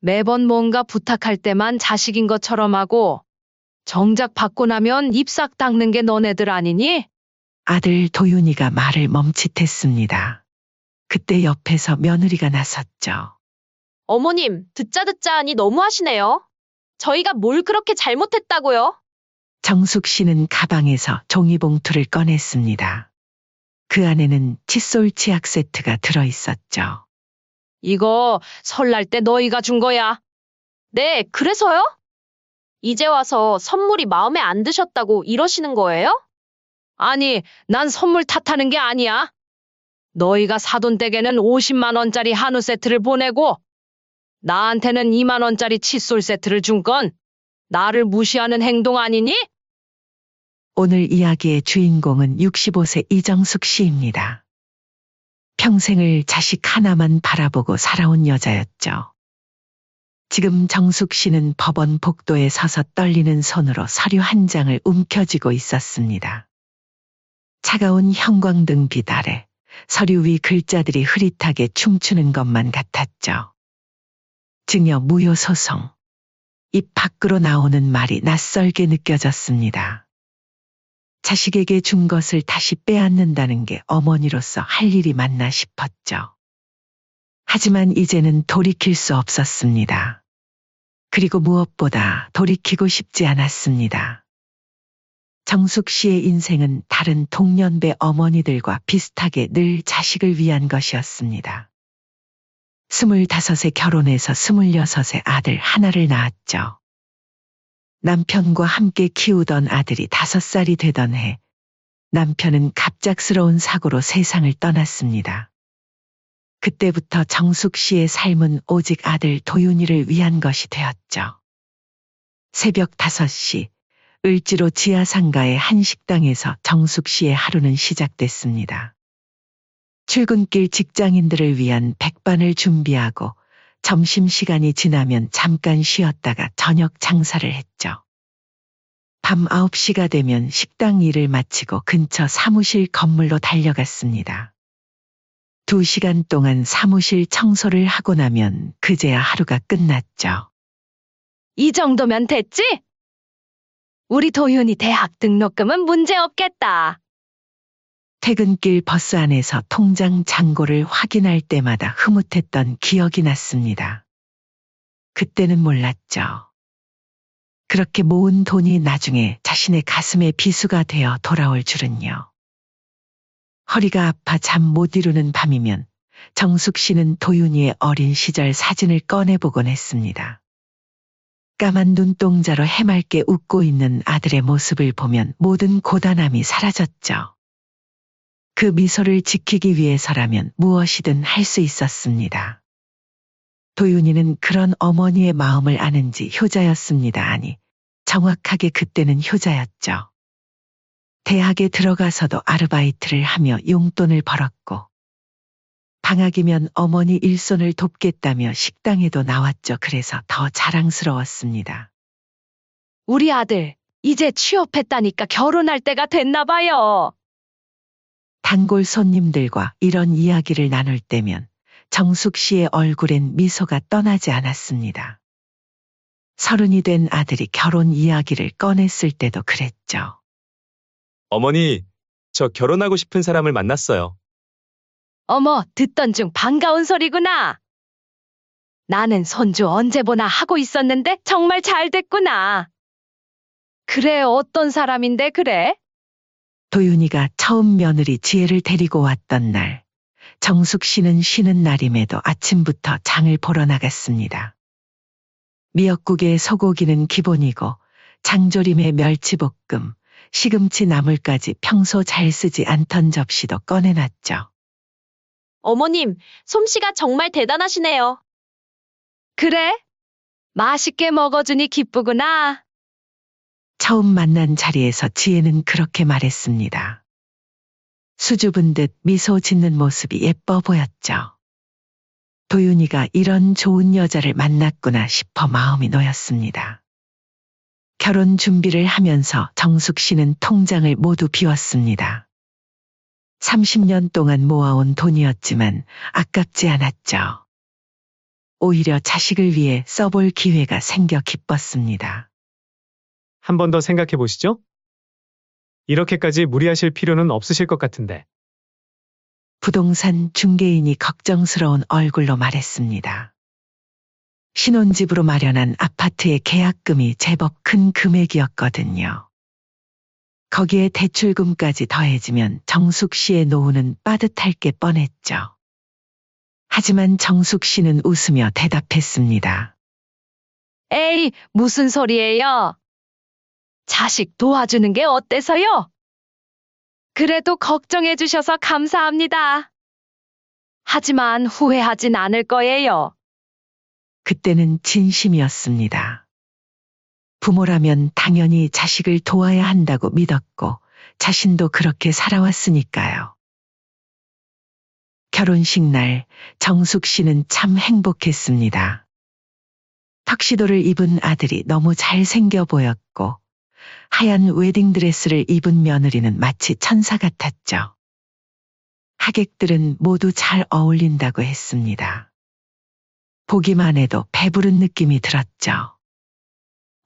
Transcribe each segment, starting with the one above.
매번 뭔가 부탁할 때만 자식인 것처럼 하고 정작 받고 나면 입 싹 닦는 게 너네들 아니니? 아들 도윤이가 말을 멈칫했습니다. 그때 옆에서 며느리가 나섰죠. 어머님, 듣자 하니 너무하시네요. 저희가 뭘 그렇게 잘못했다고요? 정숙 씨는 가방에서 종이봉투를 꺼냈습니다. 그 안에는 칫솔 치약 세트가 들어있었죠. 이거 설날 때 너희가 준 거야. 네, 그래서요? 이제 와서 선물이 마음에 안 드셨다고 이러시는 거예요? 아니, 난 선물 탓하는 게 아니야. 너희가 사돈 댁에는 50만 원짜리 한우 세트를 보내고 나한테는 2만 원짜리 칫솔 세트를 준 건 나를 무시하는 행동 아니니? 오늘 이야기의 주인공은 65세 이정숙 씨입니다. 평생을 자식 하나만 바라보고 살아온 여자였죠. 지금 정숙 씨는 법원 복도에 서서 떨리는 손으로 서류 한 장을 움켜쥐고 있었습니다. 차가운 형광등 빛 아래 서류 위 글자들이 흐릿하게 춤추는 것만 같았죠. 증여 무효 소송. 입 밖으로 나오는 말이 낯설게 느껴졌습니다. 자식에게 준 것을 다시 빼앗는다는 게 어머니로서 할 일이 맞나 싶었죠. 하지만 이제는 돌이킬 수 없었습니다. 그리고 무엇보다 돌이키고 싶지 않았습니다. 정숙 씨의 인생은 다른 동년배 어머니들과 비슷하게 늘 자식을 위한 것이었습니다. 25에 결혼해서 26에 아들 하나를 낳았죠. 남편과 함께 키우던 아들이 5살이 되던 해, 남편은 갑작스러운 사고로 세상을 떠났습니다. 그때부터 정숙 씨의 삶은 오직 아들 도윤이를 위한 것이 되었죠. 새벽 5시, 을지로 지하상가의 한 식당에서 정숙 씨의 하루는 시작됐습니다. 출근길 직장인들을 위한 백반을 준비하고 점심시간이 지나면 잠깐 쉬었다가 저녁 장사를 했죠. 밤 9시가 되면 식당 일을 마치고 근처 사무실 건물로 달려갔습니다. 2시간 동안 사무실 청소를 하고 나면 그제야 하루가 끝났죠. 이 정도면 됐지? 우리 도윤이 대학 등록금은 문제 없겠다. 퇴근길 버스 안에서 통장 잔고를 확인할 때마다 흐뭇했던 기억이 났습니다. 그때는 몰랐죠. 그렇게 모은 돈이 나중에 자신의 가슴에 비수가 되어 돌아올 줄은요. 허리가 아파 잠 못 이루는 밤이면 정숙 씨는 도윤이의 어린 시절 사진을 꺼내보곤 했습니다. 까만 눈동자로 해맑게 웃고 있는 아들의 모습을 보면 모든 고단함이 사라졌죠. 그 미소를 지키기 위해서라면 무엇이든 할 수 있었습니다. 도윤이는 그런 어머니의 마음을 아는지 효자였습니다. 아니, 정확하게 그때는 효자였죠. 대학에 들어가서도 아르바이트를 하며 용돈을 벌었고, 방학이면 어머니 일손을 돕겠다며 식당에도 나왔죠. 그래서 더 자랑스러웠습니다. 우리 아들, 이제 취업했다니까 결혼할 때가 됐나 봐요. 단골 손님들과 이런 이야기를 나눌 때면 정숙 씨의 얼굴엔 미소가 떠나지 않았습니다. 30이 된 아들이 결혼 이야기를 꺼냈을 때도 그랬죠. 어머니, 저 결혼하고 싶은 사람을 만났어요. 어머, 듣던 중 반가운 소리구나. 나는 손주 언제 보나 하고 있었는데 정말 잘 됐구나. 그래, 어떤 사람인데 그래? 도윤이가 처음 며느리 지혜를 데리고 왔던 날, 정숙 씨는 쉬는 날임에도 아침부터 장을 보러 나갔습니다. 미역국에 소고기는 기본이고 장조림에 멸치볶음, 시금치 나물까지 평소 잘 쓰지 않던 접시도 꺼내놨죠. 어머님, 솜씨가 정말 대단하시네요. 그래? 맛있게 먹어주니 기쁘구나. 처음 만난 자리에서 지혜는 그렇게 말했습니다. 수줍은 듯 미소 짓는 모습이 예뻐 보였죠. 도윤이가 이런 좋은 여자를 만났구나 싶어 마음이 놓였습니다. 결혼 준비를 하면서 정숙 씨는 통장을 모두 비웠습니다. 30년 동안 모아온 돈이었지만 아깝지 않았죠. 오히려 자식을 위해 써볼 기회가 생겨 기뻤습니다. 한 번 더 생각해 보시죠. 이렇게까지 무리하실 필요는 없으실 것 같은데. 부동산 중개인이 걱정스러운 얼굴로 말했습니다. 신혼집으로 마련한 아파트의 계약금이 제법 큰 금액이었거든요. 거기에 대출금까지 더해지면 정숙 씨의 노후는 빠듯할 게 뻔했죠. 하지만 정숙 씨는 웃으며 대답했습니다. 에이, 무슨 소리예요? 자식 도와주는 게 어때서요? 그래도 걱정해 주셔서 감사합니다. 하지만 후회하진 않을 거예요. 그때는 진심이었습니다. 부모라면 당연히 자식을 도와야 한다고 믿었고 자신도 그렇게 살아왔으니까요. 결혼식 날 정숙 씨는 참 행복했습니다. 턱시도를 입은 아들이 너무 잘생겨 보였고 하얀 웨딩드레스를 입은 며느리는 마치 천사 같았죠. 하객들은 모두 잘 어울린다고 했습니다. 보기만 해도 배부른 느낌이 들었죠.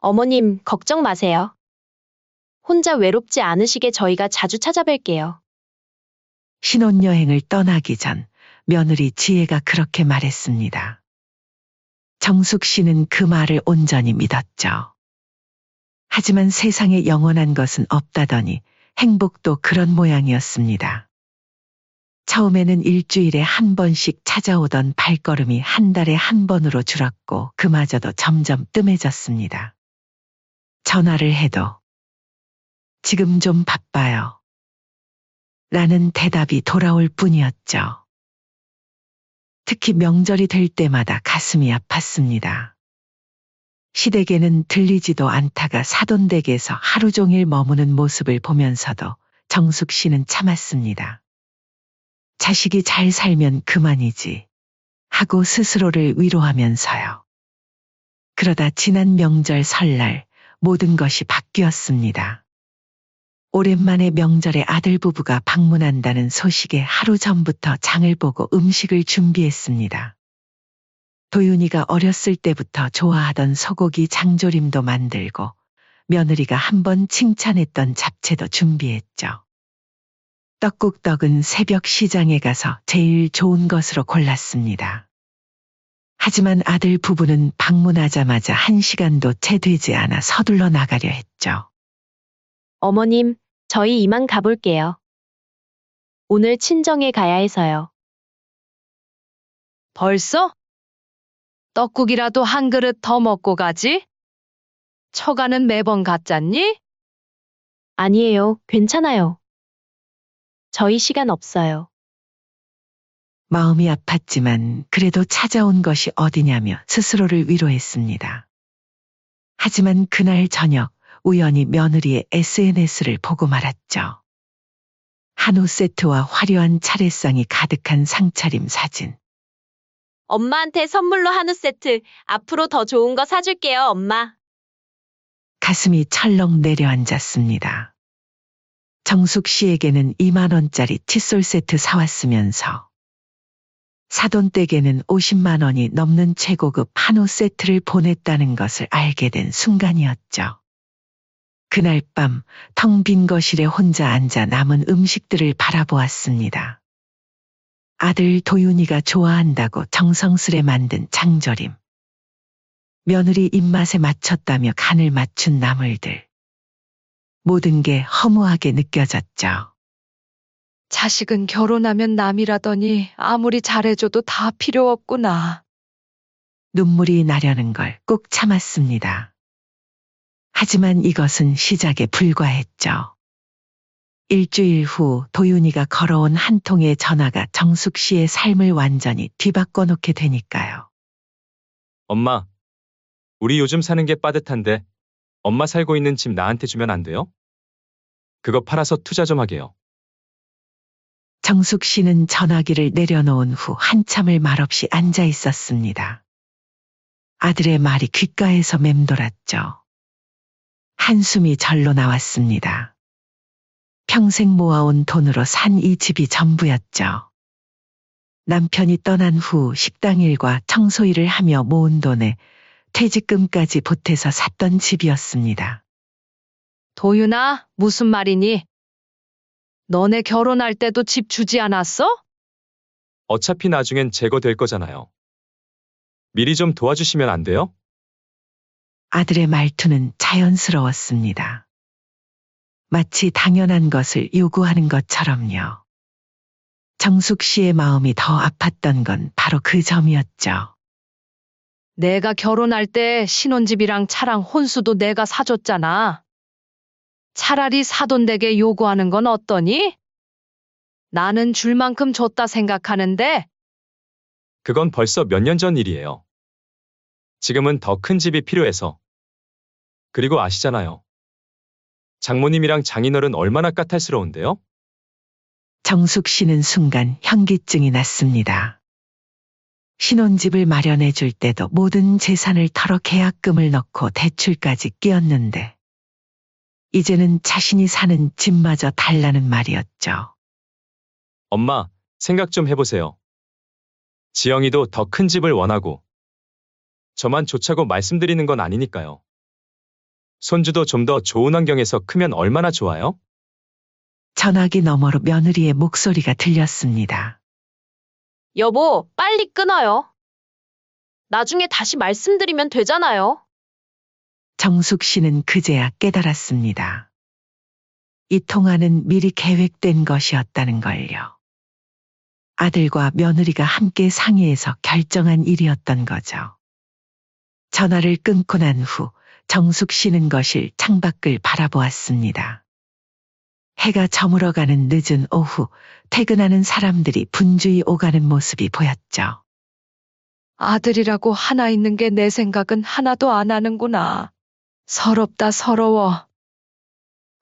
어머님, 걱정 마세요. 혼자 외롭지 않으시게 저희가 자주 찾아뵐게요. 신혼여행을 떠나기 전 며느리 지혜가 그렇게 말했습니다. 정숙 씨는 그 말을 온전히 믿었죠. 하지만 세상에 영원한 것은 없다더니 행복도 그런 모양이었습니다. 처음에는 일주일에 한 번씩 찾아오던 발걸음이 한 달에 한 번으로 줄었고 그마저도 점점 뜸해졌습니다. 전화를 해도 지금 좀 바빠요. 라는 대답이 돌아올 뿐이었죠. 특히 명절이 될 때마다 가슴이 아팠습니다. 시댁에는 들리지도 않다가 사돈댁에서 하루 종일 머무는 모습을 보면서도 정숙 씨는 참았습니다. 자식이 잘 살면 그만이지 하고 스스로를 위로하면서요. 그러다 지난 명절 설날 모든 것이 바뀌었습니다. 오랜만에 명절에 아들 부부가 방문한다는 소식에 하루 전부터 장을 보고 음식을 준비했습니다. 도윤이가 어렸을 때부터 좋아하던 소고기 장조림도 만들고 며느리가 한번 칭찬했던 잡채도 준비했죠. 떡국떡은 새벽 시장에 가서 제일 좋은 것으로 골랐습니다. 하지만 아들 부부는 방문하자마자 1시간도 채 되지 않아 서둘러 나가려 했죠. 어머님, 저희 이만 가볼게요. 오늘 친정에 가야 해서요. 벌써? 떡국이라도 한 그릇 더 먹고 가지? 처가는 매번 갔잖니? 아니에요, 괜찮아요. 저희 시간 없어요. 마음이 아팠지만 그래도 찾아온 것이 어디냐며 스스로를 위로했습니다. 하지만 그날 저녁 우연히 며느리의 SNS를 보고 말았죠. 한우 세트와 화려한 차례상이 가득한 상차림 사진. 엄마한테 선물로 한우 세트, 앞으로 더 좋은 거 사줄게요, 엄마. 가슴이 철렁 내려앉았습니다. 정숙 씨에게는 2만 원짜리 칫솔 세트 사왔으면서 사돈댁에는 50만 원이 넘는 최고급 한우 세트를 보냈다는 것을 알게 된 순간이었죠. 그날 밤 텅 빈 거실에 혼자 앉아 남은 음식들을 바라보았습니다. 아들 도윤이가 좋아한다고 정성스레 만든 장조림. 며느리 입맛에 맞췄다며 간을 맞춘 나물들. 모든 게 허무하게 느껴졌죠. 자식은 결혼하면 남이라더니 아무리 잘해줘도 다 필요 없구나. 눈물이 나려는 걸 꼭 참았습니다. 하지만 이것은 시작에 불과했죠. 일주일 후 도윤이가 걸어온 한 통의 전화가 정숙 씨의 삶을 완전히 뒤바꿔 놓게 되니까요. 엄마, 우리 요즘 사는 게 빠듯한데 엄마 살고 있는 집 나한테 주면 안 돼요? 그거 팔아서 투자 좀 하게요. 정숙 씨는 전화기를 내려놓은 후 한참을 말없이 앉아 있었습니다. 아들의 말이 귓가에서 맴돌았죠. 한숨이 절로 나왔습니다. 평생 모아온 돈으로 산 이 집이 전부였죠. 남편이 떠난 후 식당 일과 청소 일을 하며 모은 돈에 퇴직금까지 보태서 샀던 집이었습니다. 도윤아, 무슨 말이니? 너네 결혼할 때도 집 주지 않았어? 어차피 나중엔 제거될 거잖아요. 미리 좀 도와주시면 안 돼요? 아들의 말투는 자연스러웠습니다. 마치 당연한 것을 요구하는 것처럼요. 정숙 씨의 마음이 더 아팠던 건 바로 그 점이었죠. 내가 결혼할 때 신혼집이랑 차랑 혼수도 내가 사줬잖아. 차라리 사돈되게 요구하는 건 어떠니? 나는 줄 만큼 줬다 생각하는데 그건 벌써 몇 년 전 일이에요. 지금은 더 큰 집이 필요해서. 그리고 아시잖아요. 장모님이랑 장인어른 얼마나 까탈스러운데요? 정숙 씨는 순간 현기증이 났습니다. 신혼집을 마련해 줄 때도 모든 재산을 털어 계약금을 넣고 대출까지 끼었는데 이제는 자신이 사는 집마저 달라는 말이었죠. 엄마, 생각 좀 해보세요. 지영이도 더 큰 집을 원하고 저만 좋자고 말씀드리는 건 아니니까요. 손주도 좀 더 좋은 환경에서 크면 얼마나 좋아요? 전화기 너머로 며느리의 목소리가 들렸습니다. 여보, 빨리 끊어요. 나중에 다시 말씀드리면 되잖아요. 정숙 씨는 그제야 깨달았습니다. 이 통화는 미리 계획된 것이었다는 걸요. 아들과 며느리가 함께 상의해서 결정한 일이었던 거죠. 전화를 끊고 난 후 정숙 씨는 거실 창밖을 바라보았습니다. 해가 저물어가는 늦은 오후 퇴근하는 사람들이 분주히 오가는 모습이 보였죠. 아들이라고 하나 있는 게 내 생각은 하나도 안 하는구나. 서럽다 서러워.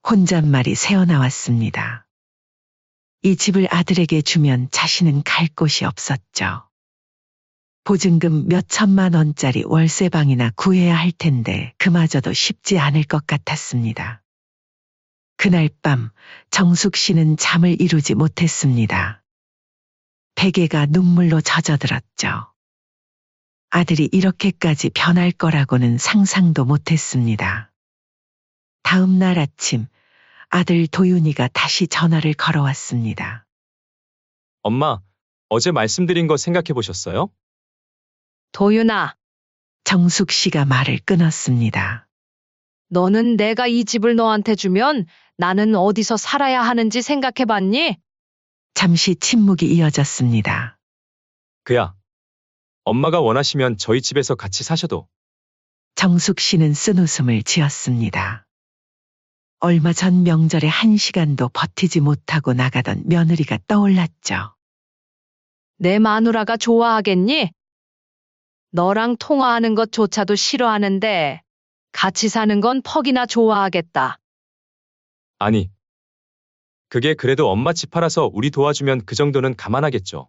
혼잣말이 새어나왔습니다. 이 집을 아들에게 주면 자신은 갈 곳이 없었죠. 보증금 몇 천만 원짜리 월세방이나 구해야 할 텐데 그마저도 쉽지 않을 것 같았습니다. 그날 밤 정숙 씨는 잠을 이루지 못했습니다. 베개가 눈물로 젖어들었죠. 아들이 이렇게까지 변할 거라고는 상상도 못했습니다. 다음 날 아침 아들 도윤이가 다시 전화를 걸어왔습니다. 엄마, 어제 말씀드린 거 생각해 보셨어요? 도윤아, 정숙 씨가 말을 끊었습니다. 너는 내가 이 집을 너한테 주면 나는 어디서 살아야 하는지 생각해 봤니? 잠시 침묵이 이어졌습니다. 그야. 엄마가 원하시면 저희 집에서 같이 사셔도. 정숙 씨는 쓴웃음을 지었습니다. 얼마 전 명절에 1시간도 버티지 못하고 나가던 며느리가 떠올랐죠. 내 마누라가 좋아하겠니? 너랑 통화하는 것조차도 싫어하는데 같이 사는 건 퍽이나 좋아하겠다. 아니. 그게 그래도 엄마 집 팔아서 우리 도와주면 그 정도는 감안하겠죠.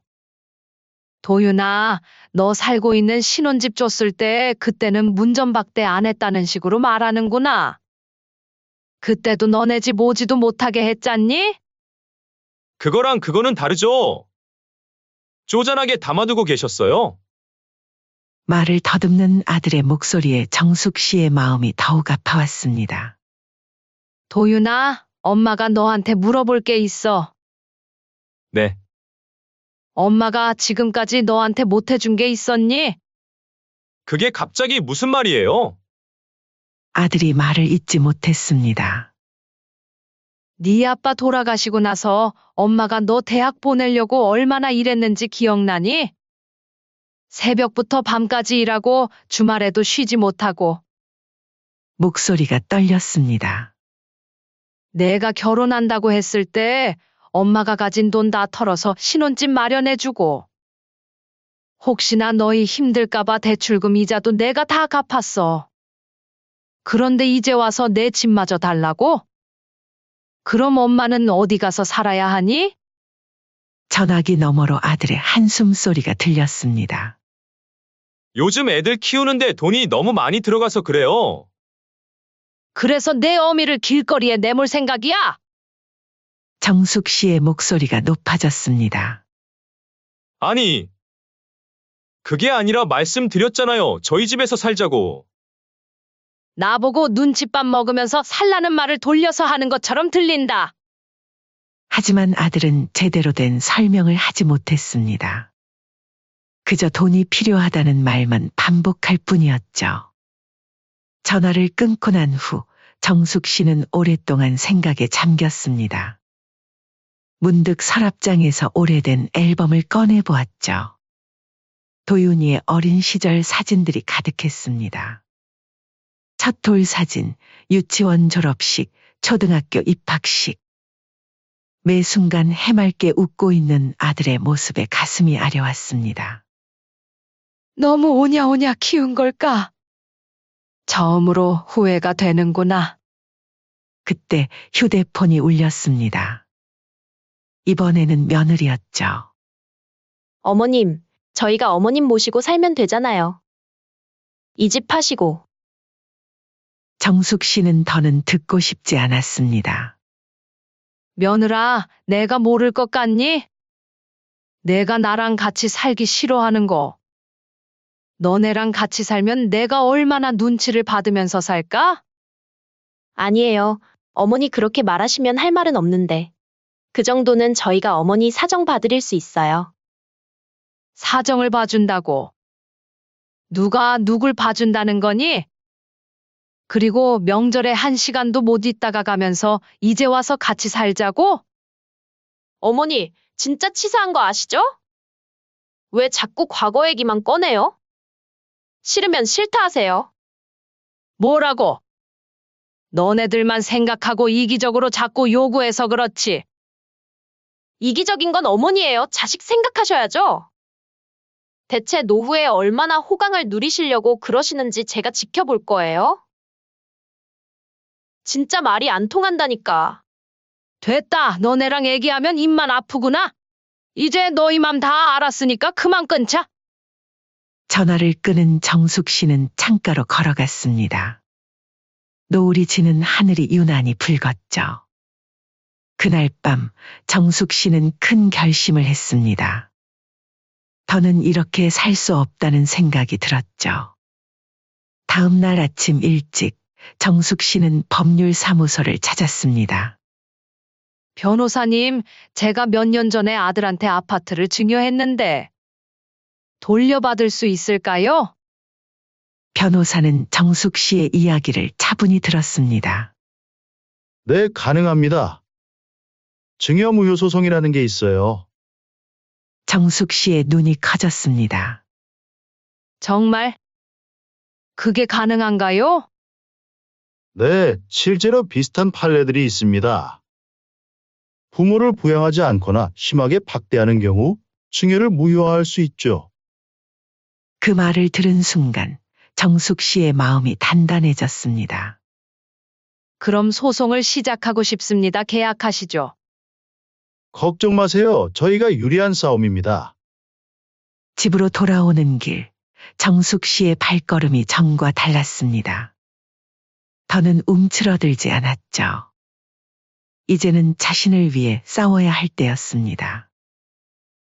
도윤아, 너 살고 있는 신혼집 줬을 때 그때는 문전박대 안 했다는 식으로 말하는구나. 그때도 너네 집 오지도 못하게 했잖니? 그거랑 그거는 다르죠. 쪼잔하게 담아두고 계셨어요. 말을 더듬는 아들의 목소리에 정숙 씨의 마음이 더욱 아파왔습니다. 도윤아, 엄마가 너한테 물어볼 게 있어. 네. 엄마가 지금까지 너한테 못해준 게 있었니? 그게 갑자기 무슨 말이에요? 아들이 말을 잇지 못했습니다. 네 아빠 돌아가시고 나서 엄마가 너 대학 보내려고 얼마나 일했는지 기억나니? 새벽부터 밤까지 일하고 주말에도 쉬지 못하고 목소리가 떨렸습니다. 내가 결혼한다고 했을 때 엄마가 가진 돈 다 털어서 신혼집 마련해주고 혹시나 너희 힘들까봐 대출금 이자도 내가 다 갚았어. 그런데 이제 와서 내 집마저 달라고? 그럼 엄마는 어디 가서 살아야 하니? 전화기 너머로 아들의 한숨 소리가 들렸습니다. 요즘 애들 키우는데 돈이 너무 많이 들어가서 그래요. 그래서 내 어미를 길거리에 내몰 생각이야? 정숙 씨의 목소리가 높아졌습니다. 아니, 그게 아니라 말씀드렸잖아요. 저희 집에서 살자고. 나보고 눈칫밥 먹으면서 살라는 말을 돌려서 하는 것처럼 들린다. 하지만 아들은 제대로 된 설명을 하지 못했습니다. 그저 돈이 필요하다는 말만 반복할 뿐이었죠. 전화를 끊고 난 후 정숙 씨는 오랫동안 생각에 잠겼습니다. 문득 서랍장에서 오래된 앨범을 꺼내 보았죠. 도윤이의 어린 시절 사진들이 가득했습니다. 첫 돌 사진, 유치원 졸업식, 초등학교 입학식. 매 순간 해맑게 웃고 있는 아들의 모습에 가슴이 아려왔습니다. 너무 오냐오냐 키운 걸까? 처음으로 후회가 되는구나. 그때 휴대폰이 울렸습니다. 이번에는 며느리였죠. 어머님, 저희가 어머님 모시고 살면 되잖아요. 이 집 파시고. 정숙 씨는 더는 듣고 싶지 않았습니다. 며느라, 내가 모를 것 같니? 내가 나랑 같이 살기 싫어하는 거. 너네랑 같이 살면 내가 얼마나 눈치를 받으면서 살까? 아니에요. 어머니 그렇게 말하시면 할 말은 없는데. 그 정도는 저희가 어머니 사정 봐드릴 수 있어요. 사정을 봐준다고. 누가 누굴 봐준다는 거니? 그리고 명절에 1시간도 못 있다가 가면서 이제 와서 같이 살자고? 어머니, 진짜 치사한 거 아시죠? 왜 자꾸 과거 얘기만 꺼내요? 싫으면 싫다 하세요. 뭐라고? 너네들만 생각하고 이기적으로 자꾸 요구해서 그렇지. 이기적인 건 어머니예요. 자식 생각하셔야죠. 대체 노후에 얼마나 호강을 누리시려고 그러시는지 제가 지켜볼 거예요. 진짜 말이 안 통한다니까. 됐다. 너네랑 얘기하면 입만 아프구나. 이제 너희 맘 다 알았으니까 그만 끊자. 전화를 끄는 정숙 씨는 창가로 걸어갔습니다. 노을이 지는 하늘이 유난히 붉었죠. 그날 밤 정숙 씨는 큰 결심을 했습니다. 더는 이렇게 살 수 없다는 생각이 들었죠. 다음 날 아침 일찍 정숙 씨는 법률사무소를 찾았습니다. 변호사님, 제가 몇 년 전에 아들한테 아파트를 증여했는데 돌려받을 수 있을까요? 변호사는 정숙 씨의 이야기를 차분히 들었습니다. 네, 가능합니다. 증여무효 소송이라는 게 있어요. 정숙 씨의 눈이 커졌습니다. 정말? 그게 가능한가요? 네, 실제로 비슷한 판례들이 있습니다. 부모를 부양하지 않거나 심하게 박대하는 경우 증여를 무효화할 수 있죠. 그 말을 들은 순간 정숙 씨의 마음이 단단해졌습니다. 그럼 소송을 시작하고 싶습니다. 계약하시죠. 걱정 마세요. 저희가 유리한 싸움입니다. 집으로 돌아오는 길, 정숙 씨의 발걸음이 전과 달랐습니다. 더는 움츠러들지 않았죠. 이제는 자신을 위해 싸워야 할 때였습니다.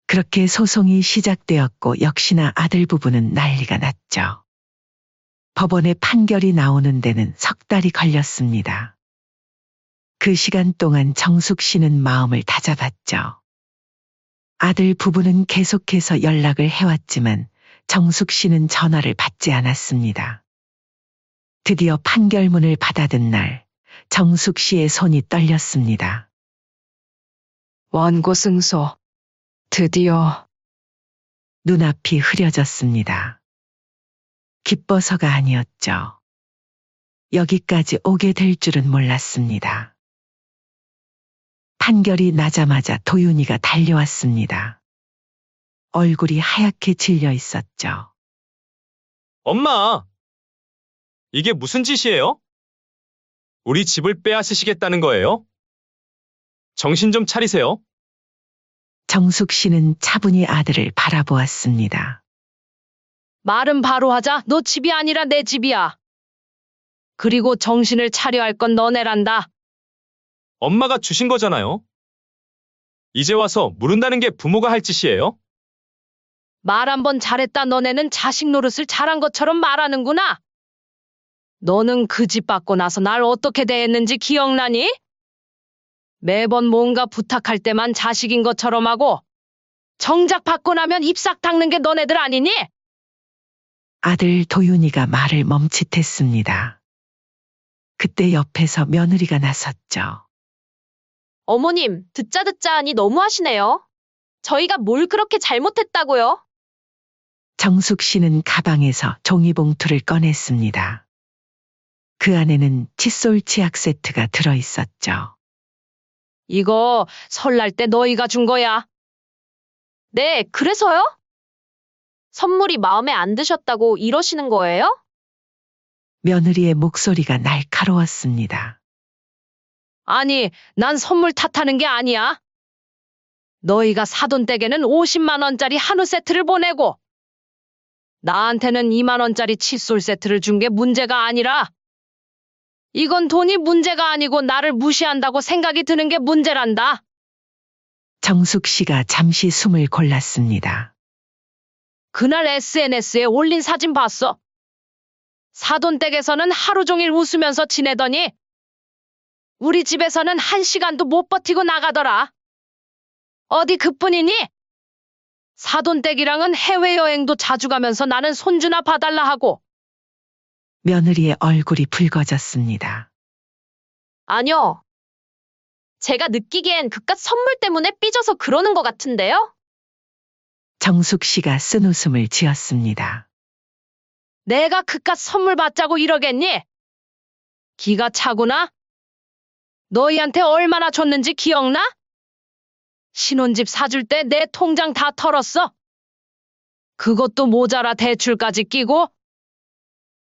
그렇게 소송이 시작되었고 역시나 아들 부부는 난리가 났죠. 법원의 판결이 나오는 데는 석 달이 걸렸습니다. 그 시간 동안 정숙 씨는 마음을 다잡았죠. 아들 부부는 계속해서 연락을 해왔지만 정숙 씨는 전화를 받지 않았습니다. 드디어 판결문을 받아든 날, 정숙 씨의 손이 떨렸습니다. 원고 승소. 드디어. 눈앞이 흐려졌습니다. 기뻐서가 아니었죠. 여기까지 오게 될 줄은 몰랐습니다. 판결이 나자마자 도윤이가 달려왔습니다. 얼굴이 하얗게 질려 있었죠. 엄마! 이게 무슨 짓이에요? 우리 집을 빼앗으시겠다는 거예요? 정신 좀 차리세요. 정숙 씨는 차분히 아들을 바라보았습니다. 말은 바로 하자. 너 집이 아니라 내 집이야. 그리고 정신을 차려 할 건 너네란다. 엄마가 주신 거잖아요. 이제 와서 물은다는 게 부모가 할 짓이에요? 말 한 번 잘했다 너네는 자식 노릇을 잘한 것처럼 말하는구나. 너는 그 집 받고 나서 날 어떻게 대했는지 기억나니? 매번 뭔가 부탁할 때만 자식인 것처럼 하고 정작 받고 나면 입싹 닦는 게 너네들 아니니? 아들 도윤이가 말을 멈칫했습니다. 그때 옆에서 며느리가 나섰죠. 어머님, 듣자 하니 너무하시네요. 저희가 뭘 그렇게 잘못했다고요? 정숙 씨는 가방에서 종이봉투를 꺼냈습니다. 그 안에는 칫솔 치약 세트가 들어 있었죠. 이거 설날 때 너희가 준 거야. 네, 그래서요? 선물이 마음에 안 드셨다고 이러시는 거예요? 며느리의 목소리가 날카로웠습니다. 아니, 난 선물 탓하는 게 아니야. 너희가 사돈 댁에는 50만 원짜리 한우 세트를 보내고 나한테는 2만 원짜리 칫솔 세트를 준 게 문제가 아니라 이건 돈이 문제가 아니고 나를 무시한다고 생각이 드는 게 문제란다. 정숙 씨가 잠시 숨을 골랐습니다. 그날 SNS에 올린 사진 봤어. 사돈 댁에서는 하루 종일 웃으면서 지내더니 우리 집에서는 1시간도 못 버티고 나가더라. 어디 그뿐이니? 사돈 댁이랑은 해외여행도 자주 가면서 나는 손주나 봐달라 하고. 며느리의 얼굴이 붉어졌습니다. 아니요. 제가 느끼기엔 그깟 선물 때문에 삐져서 그러는 것 같은데요? 정숙 씨가 쓴웃음을 지었습니다. 내가 그깟 선물 받자고 이러겠니? 기가 차구나? 너희한테 얼마나 줬는지 기억나? 신혼집 사줄 때 내 통장 다 털었어. 그것도 모자라 대출까지 끼고.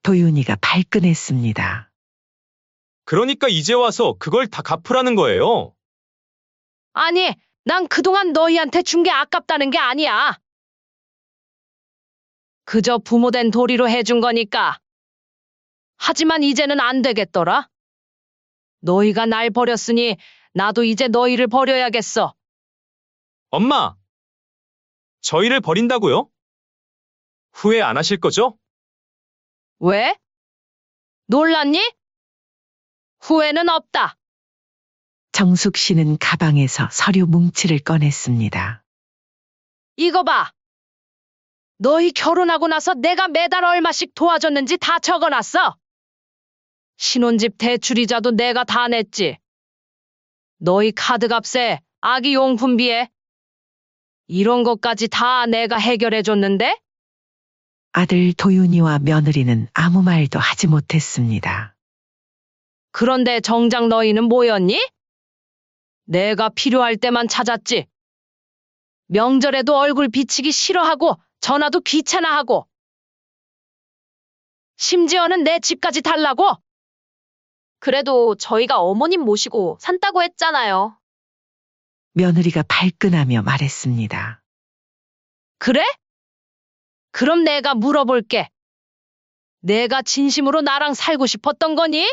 도윤이가 발끈했습니다. 그러니까 이제 와서 그걸 다 갚으라는 거예요. 아니, 난 그동안 너희한테 준 게 아깝다는 게 아니야. 그저 부모된 도리로 해준 거니까. 하지만 이제는 안 되겠더라. 너희가 날 버렸으니 나도 이제 너희를 버려야겠어. 엄마! 저희를 버린다고요? 후회 안 하실 거죠? 왜? 놀랐니? 후회는 없다. 정숙 씨는 가방에서 서류 뭉치를 꺼냈습니다. 이거 봐. 너희 결혼하고 나서 내가 매달 얼마씩 도와줬는지 다 적어놨어. 신혼집 대출이자도 내가 다 냈지. 너희 카드값에 아기 용품비에 이런 것까지 다 내가 해결해줬는데? 아들 도윤이와 며느리는 아무 말도 하지 못했습니다. 그런데 정작 너희는 뭐였니? 내가 필요할 때만 찾았지. 명절에도 얼굴 비치기 싫어하고 전화도 귀찮아하고. 심지어는 내 집까지 달라고? 그래도 저희가 어머님 모시고 산다고 했잖아요. 며느리가 발끈하며 말했습니다. 그래? 그럼 내가 물어볼게. 내가 진심으로 나랑 살고 싶었던 거니?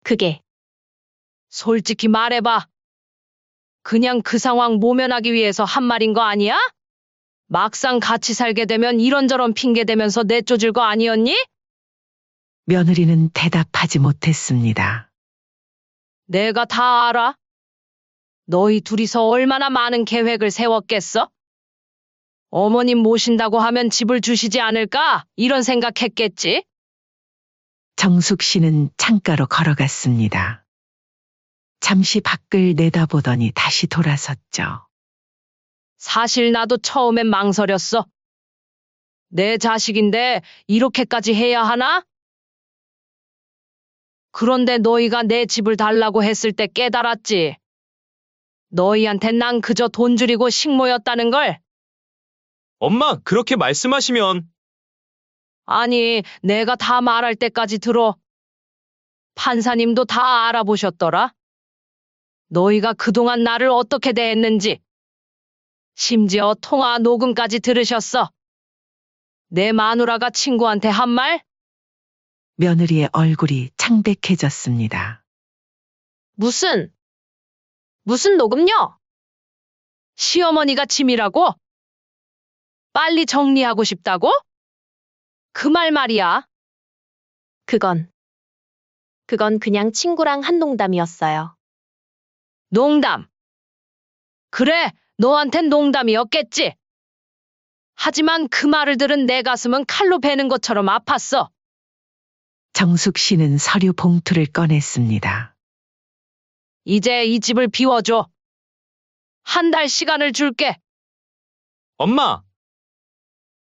그게 솔직히 말해봐. 그냥 그 상황 모면하기 위해서 한 말인 거 아니야? 막상 같이 살게 되면 이런저런 핑계 대면서 내쫓을 거 아니었니? 며느리는 대답하지 못했습니다. 내가 다 알아. 너희 둘이서 얼마나 많은 계획을 세웠겠어? 어머님 모신다고 하면 집을 주시지 않을까? 이런 생각했겠지? 정숙 씨는 창가로 걸어갔습니다. 잠시 밖을 내다보더니 다시 돌아섰죠. 사실 나도 처음엔 망설였어. 내 자식인데 이렇게까지 해야 하나? 그런데 너희가 내 집을 달라고 했을 때 깨달았지. 너희한텐 난 그저 돈 줄이고 식모였다는 걸. 엄마, 그렇게 말씀하시면 아니, 내가 다 말할 때까지 들어. 판사님도 다 알아보셨더라. 너희가 그동안 나를 어떻게 대했는지. 심지어 통화 녹음까지 들으셨어. 내 마누라가 친구한테 한 말? 며느리의 얼굴이 창백해졌습니다. 무슨 녹음요? 시어머니가 짐이라고? 빨리 정리하고 싶다고? 그 말 말이야. 그건 그냥 친구랑 한 농담이었어요. 농담. 그래, 너한텐 농담이었겠지. 하지만 그 말을 들은 내 가슴은 칼로 베는 것처럼 아팠어. 정숙 씨는 서류 봉투를 꺼냈습니다. 이제 이 집을 비워줘. 한 달 시간을 줄게. 엄마!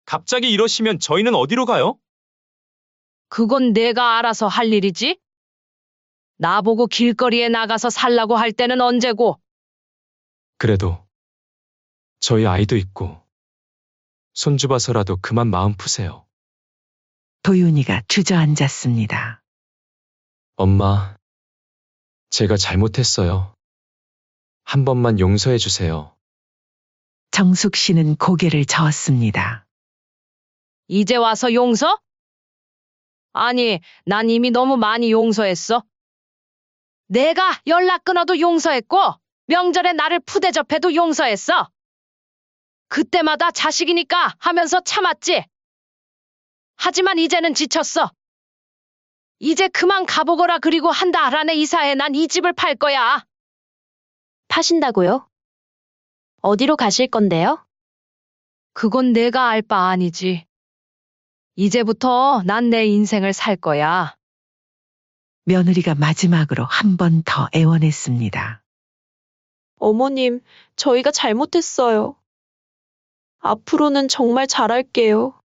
갑자기 이러시면 저희는 어디로 가요? 그건 내가 알아서 할 일이지. 나보고 길거리에 나가서 살라고 할 때는 언제고. 그래도 저희 아이도 있고 손주 봐서라도 그만 마음 푸세요. 도윤이가 주저앉았습니다. 엄마, 제가 잘못했어요. 한 번만 용서해 주세요. 정숙 씨는 고개를 저었습니다. 이제 와서 용서? 아니, 난 이미 너무 많이 용서했어. 내가 연락 끊어도 용서했고, 명절에 나를 푸대접해도 용서했어. 그때마다 자식이니까 하면서 참았지. 하지만 이제는 지쳤어. 이제 그만 가보거라. 그리고 한 달 안에 이사해. 난 이 집을 팔 거야. 파신다고요? 어디로 가실 건데요? 그건 내가 알 바 아니지. 이제부터 난 내 인생을 살 거야. 며느리가 마지막으로 한 번 더 애원했습니다. 어머님, 저희가 잘못했어요. 앞으로는 정말 잘할게요.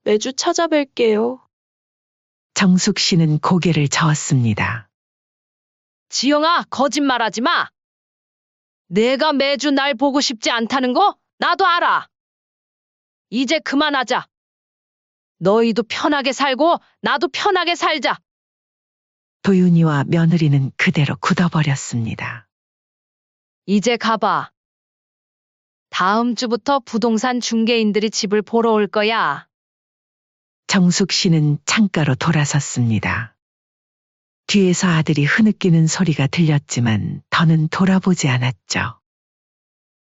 매주 찾아뵐게요. 정숙 씨는 고개를 저었습니다. 지영아, 거짓말하지 마. 내가 매주 날 보고 싶지 않다는 거 나도 알아. 이제 그만하자. 너희도 편하게 살고 나도 편하게 살자. 도윤이와 며느리는 그대로 굳어버렸습니다. 이제 가봐. 다음 주부터 부동산 중개인들이 집을 보러 올 거야. 정숙 씨는 창가로 돌아섰습니다. 뒤에서 아들이 흐느끼는 소리가 들렸지만 더는 돌아보지 않았죠.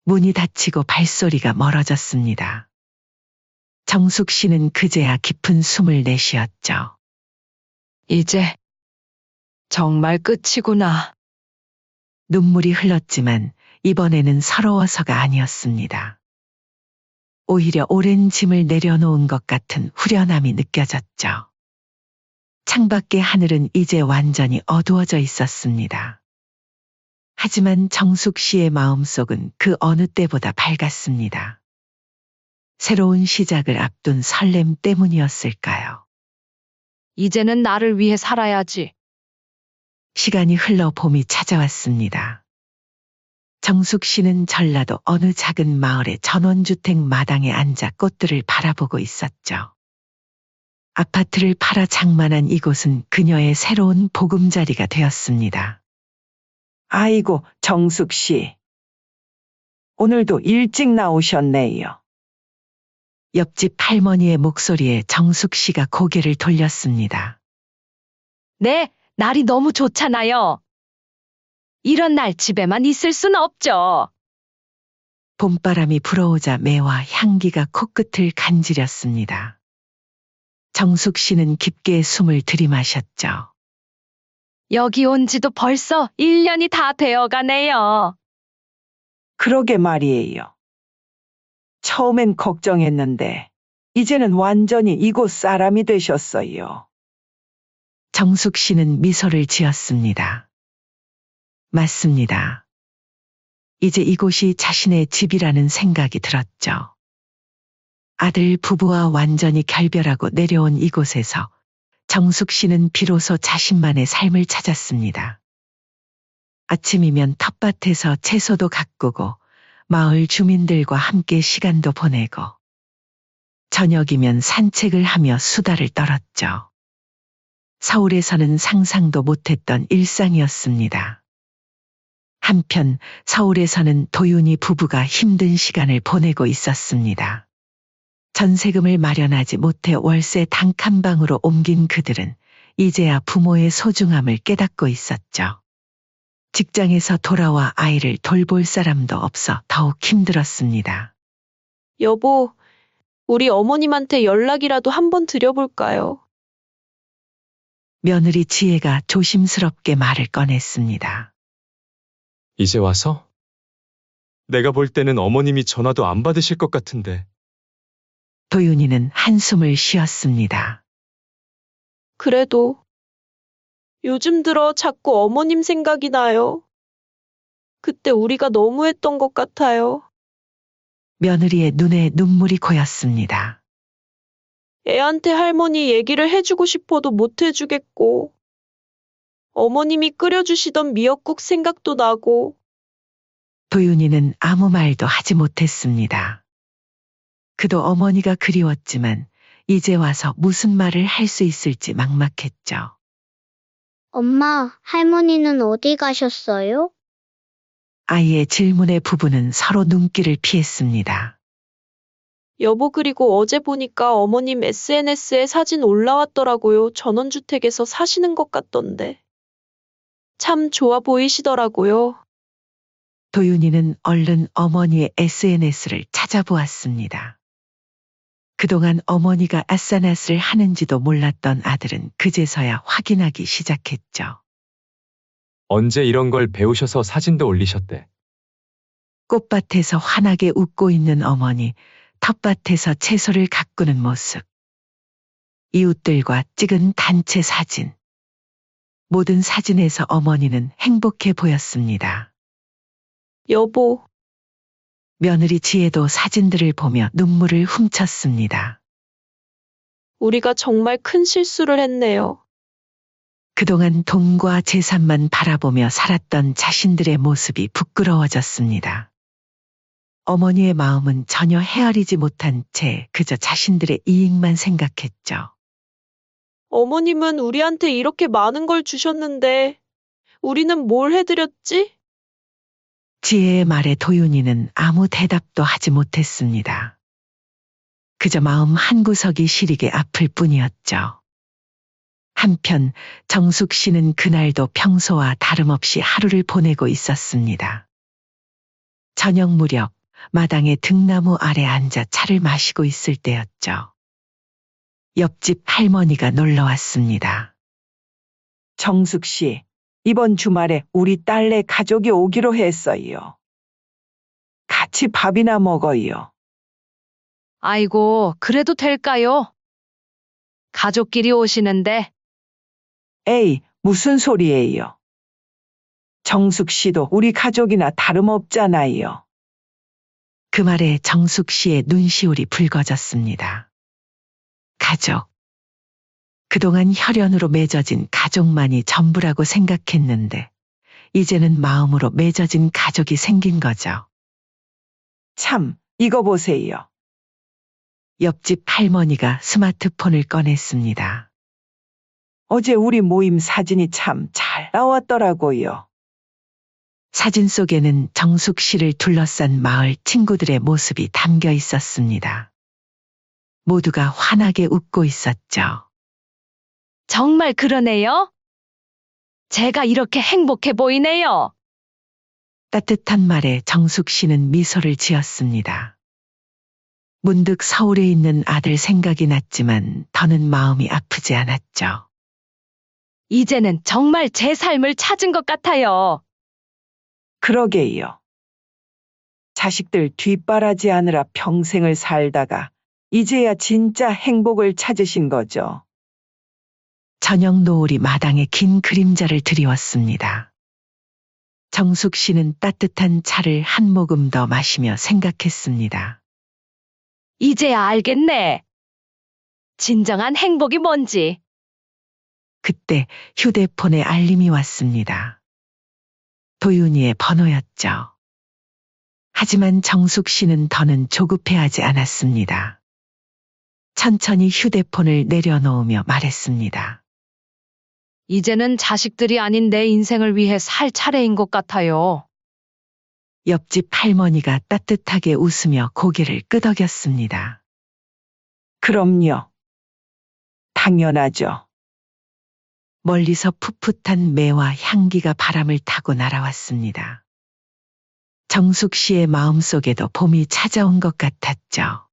문이 닫히고 발소리가 멀어졌습니다. 정숙 씨는 그제야 깊은 숨을 내쉬었죠. 이제 정말 끝이구나. 눈물이 흘렀지만 이번에는 서러워서가 아니었습니다. 오히려 오랜 짐을 내려놓은 것 같은 후련함이 느껴졌죠. 창밖의 하늘은 이제 완전히 어두워져 있었습니다. 하지만 정숙 씨의 마음속은 그 어느 때보다 밝았습니다. 새로운 시작을 앞둔 설렘 때문이었을까요? 이제는 나를 위해 살아야지. 시간이 흘러 봄이 찾아왔습니다. 정숙 씨는 전라도 어느 작은 마을의 전원주택 마당에 앉아 꽃들을 바라보고 있었죠. 아파트를 팔아 장만한 이곳은 그녀의 새로운 보금자리가 되었습니다. 아이고, 정숙 씨. 오늘도 일찍 나오셨네요. 옆집 할머니의 목소리에 정숙 씨가 고개를 돌렸습니다. 네, 날이 너무 좋잖아요. 이런 날 집에만 있을 순 없죠. 봄바람이 불어오자 매와 향기가 코끝을 간지렸습니다. 정숙 씨는 깊게 숨을 들이마셨죠. 여기 온 지도 벌써 1년이 다 되어 가네요. 그러게 말이에요. 처음엔 걱정했는데, 이제는 완전히 이곳 사람이 되셨어요. 정숙 씨는 미소를 지었습니다. 맞습니다. 이제 이곳이 자신의 집이라는 생각이 들었죠. 아들 부부와 완전히 결별하고 내려온 이곳에서 정숙 씨는 비로소 자신만의 삶을 찾았습니다. 아침이면 텃밭에서 채소도 가꾸고 마을 주민들과 함께 시간도 보내고 저녁이면 산책을 하며 수다를 떨었죠. 서울에서는 상상도 못했던 일상이었습니다. 한편 서울에서는 도윤이 부부가 힘든 시간을 보내고 있었습니다. 전세금을 마련하지 못해 월세 단칸방으로 옮긴 그들은 이제야 부모의 소중함을 깨닫고 있었죠. 직장에서 돌아와 아이를 돌볼 사람도 없어 더욱 힘들었습니다. 여보, 우리 어머님한테 연락이라도 한번 드려볼까요? 며느리 지혜가 조심스럽게 말을 꺼냈습니다. 이제 와서? 내가 볼 때는 어머님이 전화도 안 받으실 것 같은데. 도윤이는 한숨을 쉬었습니다. 그래도 요즘 들어 자꾸 어머님 생각이 나요. 그때 우리가 너무했던 것 같아요. 며느리의 눈에 눈물이 고였습니다. 애한테 할머니 얘기를 해주고 싶어도 못 해주겠고, 어머님이 끓여주시던 미역국 생각도 나고, 도윤이는 아무 말도 하지 못했습니다. 그도 어머니가 그리웠지만 이제 와서 무슨 말을 할 수 있을지 막막했죠. 엄마, 할머니는 어디 가셨어요? 아이의 질문에 부부는 서로 눈길을 피했습니다. 여보 그리고 어제 보니까 어머님 SNS에 사진 올라왔더라고요. 전원주택에서 사시는 것 같던데. 참 좋아 보이시더라고요. 도윤이는 얼른 어머니의 SNS를 찾아보았습니다. 그동안 어머니가 아싸낫을 하는지도 몰랐던 아들은 그제서야 확인하기 시작했죠. 언제 이런 걸 배우셔서 사진도 올리셨대. 꽃밭에서 환하게 웃고 있는 어머니, 텃밭에서 채소를 가꾸는 모습. 이웃들과 찍은 단체 사진. 모든 사진에서 어머니는 행복해 보였습니다. 여보, 며느리 지혜도 사진들을 보며 눈물을 훔쳤습니다. 우리가 정말 큰 실수를 했네요. 그동안 돈과 재산만 바라보며 살았던 자신들의 모습이 부끄러워졌습니다. 어머니의 마음은 전혀 헤아리지 못한 채 그저 자신들의 이익만 생각했죠. 어머님은 우리한테 이렇게 많은 걸 주셨는데, 우리는 뭘 해드렸지? 지혜의 말에 도윤이는 아무 대답도 하지 못했습니다. 그저 마음 한구석이 시리게 아플 뿐이었죠. 한편 정숙 씨는 그날도 평소와 다름없이 하루를 보내고 있었습니다. 저녁 무렵 마당의 등나무 아래 앉아 차를 마시고 있을 때였죠. 옆집 할머니가 놀러 왔습니다. 정숙 씨, 이번 주말에 우리 딸네 가족이 오기로 했어요. 같이 밥이나 먹어요. 아이고, 그래도 될까요? 가족끼리 오시는데 에이, 무슨 소리예요? 정숙 씨도 우리 가족이나 다름없잖아요. 그 말에 정숙 씨의 눈시울이 붉어졌습니다. 가족. 그동안 혈연으로 맺어진 가족만이 전부라고 생각했는데 이제는 마음으로 맺어진 가족이 생긴 거죠. 참, 이거 보세요. 옆집 할머니가 스마트폰을 꺼냈습니다. 어제 우리 모임 사진이 참 잘 나왔더라고요. 사진 속에는 정숙 씨를 둘러싼 마을 친구들의 모습이 담겨 있었습니다. 모두가 환하게 웃고 있었죠. 정말 그러네요. 제가 이렇게 행복해 보이네요. 따뜻한 말에 정숙 씨는 미소를 지었습니다. 문득 서울에 있는 아들 생각이 났지만 더는 마음이 아프지 않았죠. 이제는 정말 제 삶을 찾은 것 같아요. 그러게요. 자식들 뒷바라지하느라 평생을 살다가 이제야 진짜 행복을 찾으신 거죠. 저녁 노을이 마당에 긴 그림자를 드리웠습니다. 정숙 씨는 따뜻한 차를 한 모금 더 마시며 생각했습니다. 이제야 알겠네. 진정한 행복이 뭔지. 그때 휴대폰에 알림이 왔습니다. 도윤이의 번호였죠. 하지만 정숙 씨는 더는 조급해하지 않았습니다. 천천히 휴대폰을 내려놓으며 말했습니다. 이제는 자식들이 아닌 내 인생을 위해 살 차례인 것 같아요. 옆집 할머니가 따뜻하게 웃으며 고개를 끄덕였습니다. 그럼요. 당연하죠. 멀리서 풋풋한 매와 향기가 바람을 타고 날아왔습니다. 정숙 씨의 마음속에도 봄이 찾아온 것 같았죠.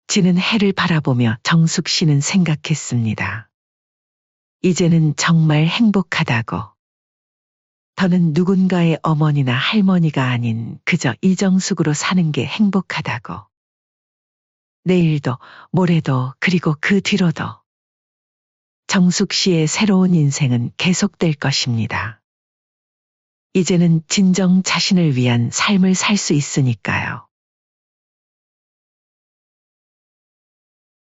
지는 해를 바라보며 정숙 씨는 생각했습니다. 이제는 정말 행복하다고. 더는 누군가의 어머니나 할머니가 아닌 그저 이정숙으로 사는 게 행복하다고. 내일도, 모레도, 그리고 그 뒤로도 정숙 씨의 새로운 인생은 계속될 것입니다. 이제는 진정 자신을 위한 삶을 살 수 있으니까요.